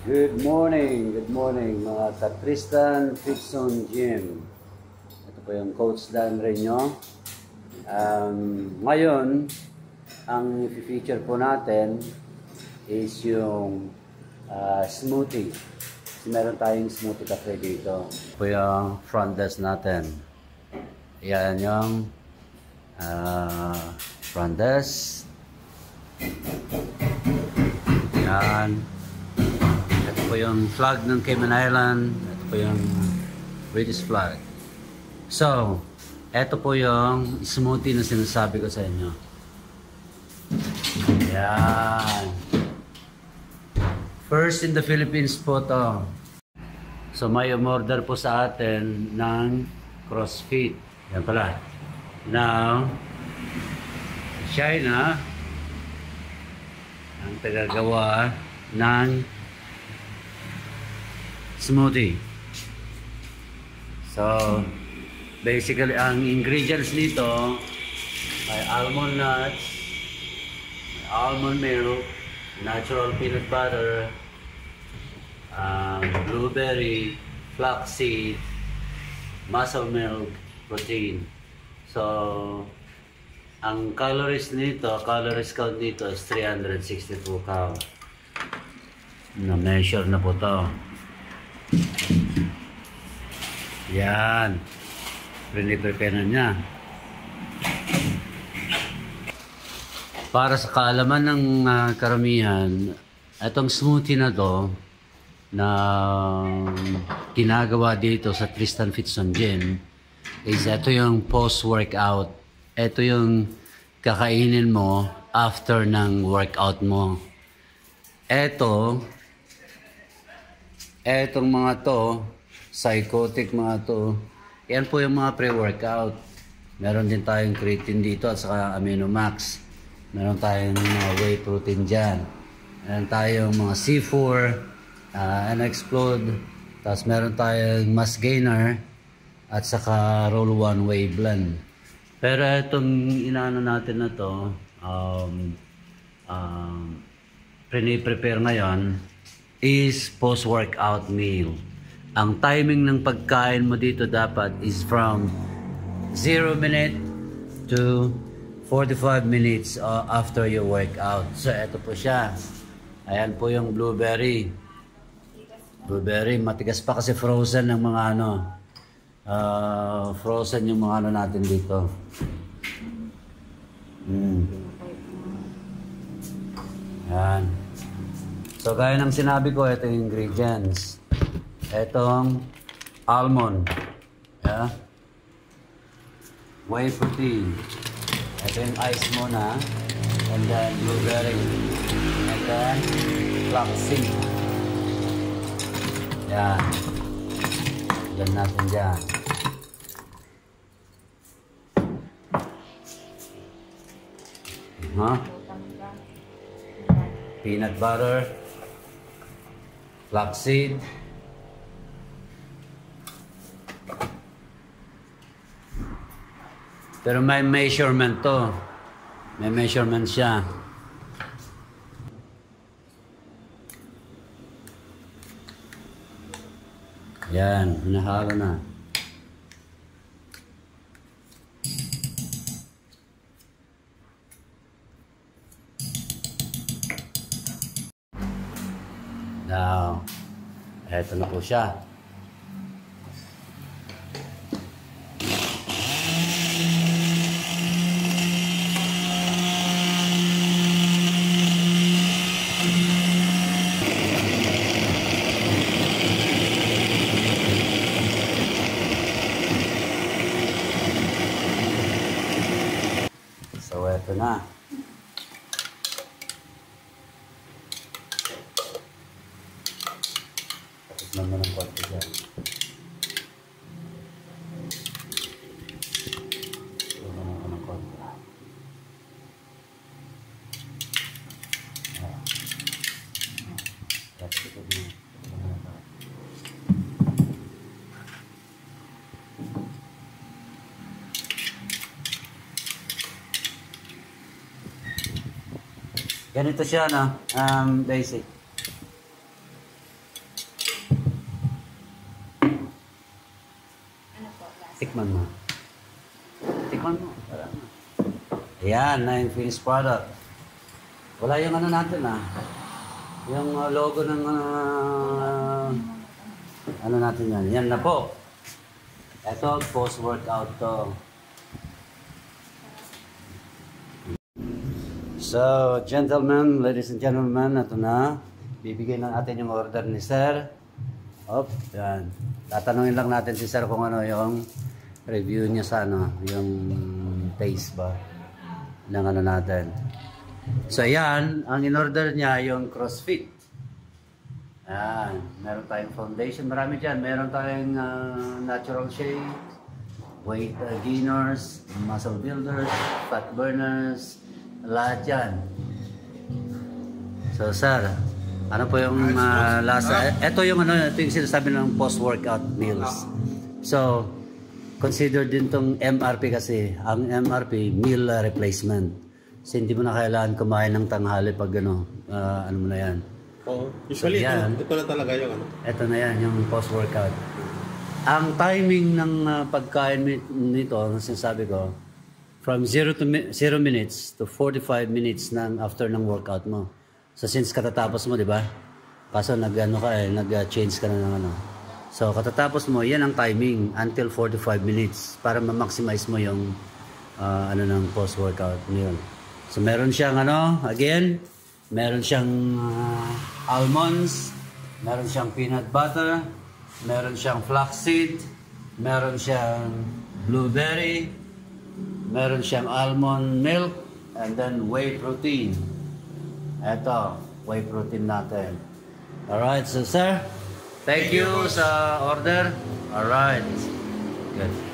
Good morning mga ka-Tristan Fitson Gym. Ito po yung Coach Dan Reño. Ngayon, ang i-feature po natin is yung smoothie. Meron tayong smoothie cafe dito. Ito po yung front desk natin. Yan yung front desk. Yan. Ito po yung flag ng Cayman Island. Ito po yung British flag. So, ito po yung smoothie na sinasabi ko sa inyo. Yan. First in the Philippines po to. So, may umorder po sa atin ng CrossFit. Yan pala. Now, China ang tagagawa ng smoothie. So, basically, ang ingredients nito ay almond nuts, almond milk, natural peanut butter, blueberry, flaxseed, muscle milk, protein. So, ang calories count nito is 362 cal. Na-measure na po to. Yan. Prepare na niya. Para sa kaalaman ng karamihan, itong smoothie na to na ginagawa dito sa Tristan Fitson Gym is ito yung post-workout. Ito yung kakainin mo after ng workout mo. Etong mga to, psychotic mga to, yan po yung mga pre-workout. Meron din tayong creatine dito at saka amino max. Meron tayong whey protein dyan. Meron tayong mga C4, N-Explode. Tapos meron tayong mass gainer at saka roll one whey blend. Pero itong inaano natin na to, prepare ngayon, is post-workout meal. Ang timing ng pagkain mo dito dapat is from 0 minute to 45 minutes after your workout. So, ito po siya. Ayan po yung blueberry. Blueberry, matigas pa kasi frozen ng mga frozen yung mga natin dito. Ayan. So, gaya ng sinabi ko, ito yung ingredients. Itong almond. Yeah. Whey protein. Ito yung ice muna. And then blueberry. And then flaxseed. Yan. Yan natin dyan. Peanut butter. Flaxseed. Pero may measurement to. May measurement siya. Yan, hinahalo na. Now, eto na po siya. So, eto na. Naman ng konti dyan. Naman ko ng konti. Tapos ito din. Ganito siya, no? Basic. Tikman mo. Tikman mo. Ayan, na yung finished product. Wala yung ano natin yung logo ng ano natin yan. Yan na po. Ito, post-workout to. So, gentlemen, ladies and gentlemen, ito na. Bibigyan na natin yung order ni Sir. Yan. Tatanungin lang natin si Sir kung ano yung review niya sa yung taste ba ng ano natin. So, yan. Ang in-order niya yung CrossFit. Yan. Meron tayong foundation. Marami dyan. Meron tayong natural shake, weight gainers, muscle builders, fat burners, lahat yan. So, Sir, ano po yung lasa? Ito yung ito yung sinasabi ng post-workout meals. So, consider din tong MRP kasi. Ang MRP, meal replacement. Kasi hindi mo na kailangan kumain ng tanghali pag ano mo na yan. Usually, so, yan, ito na talaga yung Ito na yan, yung post-workout. Ang timing ng pagkain nito, sinasabi ko, from 0 minutes to 45 minutes after ng workout mo. So since katatapos mo, di ba? Kaso nag-change ka na ng So katatapos mo, yan ang timing until 45 minutes para ma-maximize mo yung ng post-workout meal. So meron siyang again, meron siyang almonds, meron siyang peanut butter, meron siyang flaxseed, meron siyang blueberry, meron siyang almond milk, and then whey protein. Ito, whey protein natin. Alright, so sir, thank you sa order. Alright, good.